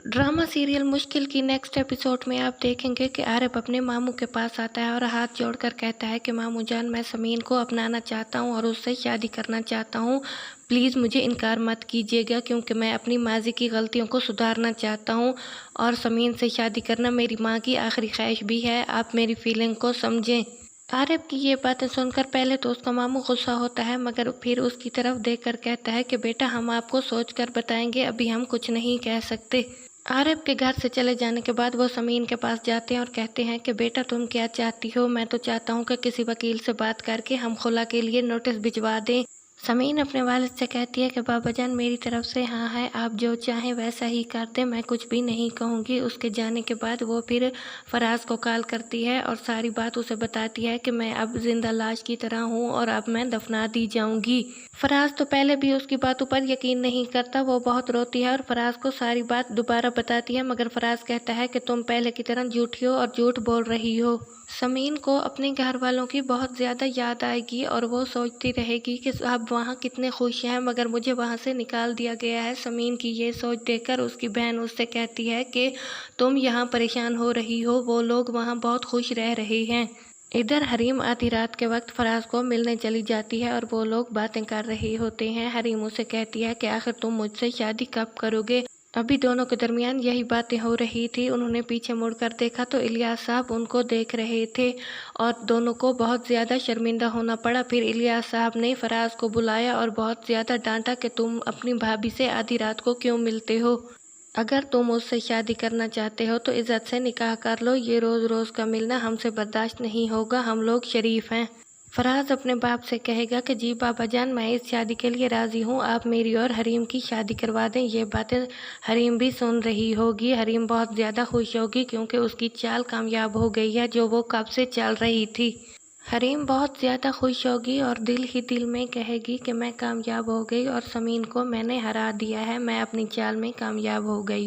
Drama serial मुश्किल की next episode में आप देखेंगे कि आरिफ अपने मामू के पास आता है और हाथ जोड़कर कहता है कि मामू जान, मैं समीन को अपनाना चाहता हूँ और उससे शादी करना चाहता हूँ। प्लीज़ मुझे इनकार मत कीजिएगा, क्योंकि मैं अपनी माजी की गलतियों को सुधारना चाहता हूँ और समीन से शादी करना मेरी माँ की आखिरी ख्वाहिश भी है। आप मेरी फीलिंग को समझें। आरिफ की ये बातें सुनकर पहले तो उसका मामू गुस्सा होता है, मगर फिर उसकी तरफ देखकर कहता है कि बेटा, हम आपको सोचकर बताएंगे, अभी हम कुछ नहीं कह सकते। आरिफ के घर से चले जाने के बाद वो समीन के पास जाते हैं और कहते हैं कि बेटा, तुम क्या चाहती हो? मैं तो चाहता हूँ कि किसी वकील से बात करके हम खुला के लिए नोटिस भिजवा दें। समीन अपने वालिद से कहती है कि बाबा जान, मेरी तरफ से हाँ है, आप जो चाहें वैसा ही कर दें, मैं कुछ भी नहीं कहूँगी। उसके जाने के बाद वो फिर फराज को कॉल करती है और सारी बात उसे बताती है कि मैं अब जिंदा लाश की तरह हूँ और अब मैं दफना दी जाऊँगी। फराज तो पहले भी उसकी बातों पर यकीन नहीं करता। वो बहुत रोती है और फराज को सारी बात दोबारा बताती है, मगर फराज कहता है कि तुम पहले की तरह झूठी हो और झूठ बोल रही हो। समीन को अपने घर वालों की बहुत ज़्यादा याद आएगी और वो सोचती रहेगी कि अब वहाँ कितने खुश हैं, मगर मुझे वहाँ से निकाल दिया गया है। समीन की ये सोच देखकर उसकी बहन उससे कहती है कि तुम यहाँ परेशान हो रही हो, वो लोग वहाँ बहुत खुश रह रहे हैं। इधर हरीम आधी रात के वक्त फराज को मिलने चली जाती है और वो लोग बातें कर रहे होते हैं। हरीम उसे कहती है कि आखिर तुम मुझसे शादी कब करोगे? अभी दोनों के दरमियान यही बातें हो रही थी। उन्होंने पीछे मुड़कर देखा तो इलियास साहब उनको देख रहे थे और दोनों को बहुत ज़्यादा शर्मिंदा होना पड़ा। फिर इलियास साहब ने फराज को बुलाया और बहुत ज़्यादा डांटा कि तुम अपनी भाभी से आधी रात को क्यों मिलते हो? अगर तुम उससे शादी करना चाहते हो तो इज़्ज़त से निकाह कर लो। ये रोज़ रोज़ का मिलना हमसे बर्दाश्त नहीं होगा, हम लोग शरीफ हैं। फराज अपने बाप से कहेगा कि जी बाबा जान, मैं इस शादी के लिए राज़ी हूँ, आप मेरी और हरीम की शादी करवा दें। ये बातें हरीम भी सुन रही होगी। हरीम बहुत ज़्यादा खुश होगी क्योंकि उसकी चाल कामयाब हो गई है जो वो कब से चल रही थी। हरीम बहुत ज़्यादा खुश होगी और दिल ही दिल में कहेगी कि मैं कामयाब हो गई और समीन को मैंने हरा दिया है, मैं अपनी चाल में कामयाब हो गई हूँ।